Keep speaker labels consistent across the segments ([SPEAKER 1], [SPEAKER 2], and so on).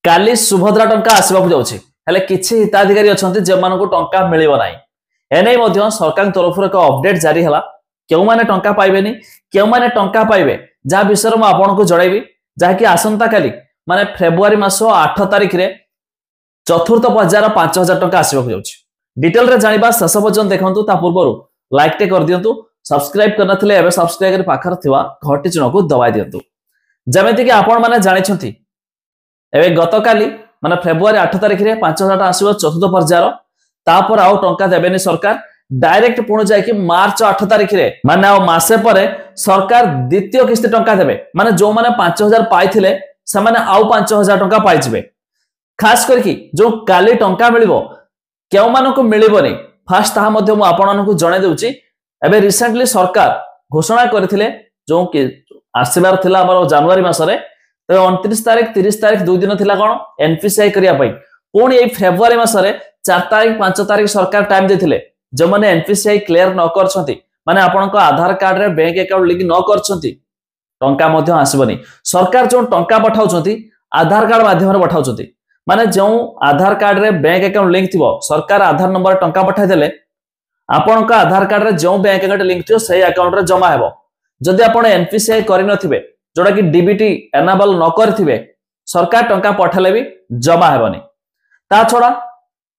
[SPEAKER 1] काली सुभद्रा टंका आसवाक जाउछि हेले किछि हिताधिकारी अछंती जे मानको टंका मिलिबो नाही एनै मध्य सरकार तरफ एक अपडेट जारी हला केउ माने टंका पाइबेनी केउ माने टंका पाइबे जा विषय म आपनको जणाइबी जा कि आसंता काली माने फेब्रुआरी मास 8 तारिख रे चतुर्थ पर्यायर 5000 टंका आसवाक जाउछि डिटेल रे जानिबा शेष पर्यंत देखंतु ता पूर्वरु लाइक टे कर दियंतु सब्सक्राइब करनथिले एबे सब्सक्राइब कर पाखर थिवा घंटी चिन्ह को दबाइ दियंतु जेमेति कि आपण माने जानिछंती एबे गतकाली माने फेब्रुआरी 8 तारिख रे 5000 आसीबो चतुर्थ पर्यायर तापर आउ टंका देबेनी सरकार डायरेक्ट पुण जाय कि मार्च 8 तारिख रे माने आ मासे परे सरकार द्वितीय किस्ती टंका देबे माने जो माने 5000 पाइथिले से माने आउ 5000 टंका पाइजिबे खास करके जो काली टंका मिलिबो केउ मानको मिलिबोनी फास्ट ता मध्ये मु आपननको जणे देउची एबे रिसेंटली सरकार घोषणा करथिले जो कि आसीबार थिला हमर जनवरी मासरे तो 29 तारिख 30 तारिख दुई दिन थिला कोन एनपीसीआई करिया पई पुणी ए फेब्रुआरी मासरे 4 तारिख 5 तारिख सरकार टाइम देथिले जो माने एनपीसीआई क्लियर न करछंती माने आपनको आधार कार्ड रे बैंक अकाउंट लिंक न करछंती टंका मध्ये आसीबनी सरकार जो टंका पठाउछंती आधार कार्ड माध्यम रे पठाउछंती माने जो आधार कार्ड रे बैंक अकाउंट लिंक थिबो सरकार आधार नंबर टंका पठाइ देले आपनको आधार कार्ड रे जो बैंक अकाउंट लिंक थियो सही अकाउंट रे जमा हेबो जदि आपण एनपीसीआई करि नथिबे जोडा कि डीबीटी एनेबल न करथिबे सरकार टंका पठाले भी जमा हेबनी ता छोड़ा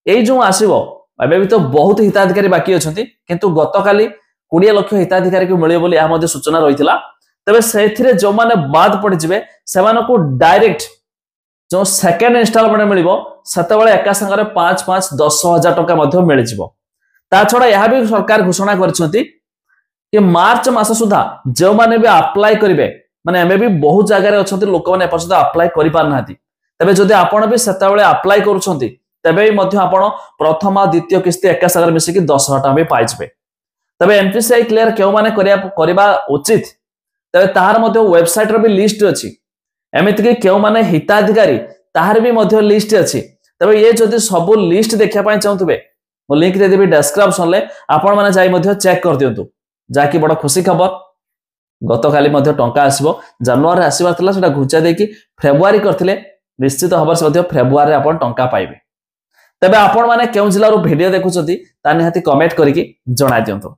[SPEAKER 1] एई जो आसीबो एबे भी तो बहुत हिताधिकारी बाकी अछंती किंतु गतकाली 20 लाख हिताधिकारी को मिलियो बोली आ मध्ये सूचना रहितला तबे सेथिरे जो माने बाद पड़ जिवे सेमानो को डायरेक्ट जो सेकंड इंस्टॉलमेंट मिलिबो सतेबेले एका संगरे 5-5-10,000 टंका मध्ये मिलि जिवो ता छोड़ा यह भी सरकार घोषणा करछंती कि मार्च मास सुधा जो माने भी अप्लाई करिवे माने एमे भी बहुत जगह रे अछंती लोक माने एपसद अप्लाई करि पार नाथि तबे जदि आपण भी सतेबेले अप्लाई करूछंती तबे मध्य आपण प्रथम आ द्वितीय किस्ती एका संगरे मिसी कि 10,000 टंका भी पाइजबे तबे एनपीसीआई क्लियर केउ माने करिबा उचित तबे ताहार मध्य वेबसाइट रो भी लिस्ट अछि एमिति कि केउ माने हिताधिकारी ताहार भी मध्य लिस्ट अछि तबे ये जदि सब लिस्ट देखिया पय चाहतबे मो लिंक दे देबी डिस्क्रिप्शन ले आपण माने जाई मध्य चेक कर दियंतु जाकी बड़ खुशी खबर गतकाली मध्य टंका आसीबो जनवरी आसीबा तला सेटा घुचा देकी फेब्रुआरी करथिले निश्चित हबर से मध्य फेब्रुआरी आपण टंका पाइबे तबे आपण माने केउ जिल्ला रो वीडियो देखुचंती ता निहाती कमेंट करिकि जणा दियंतु।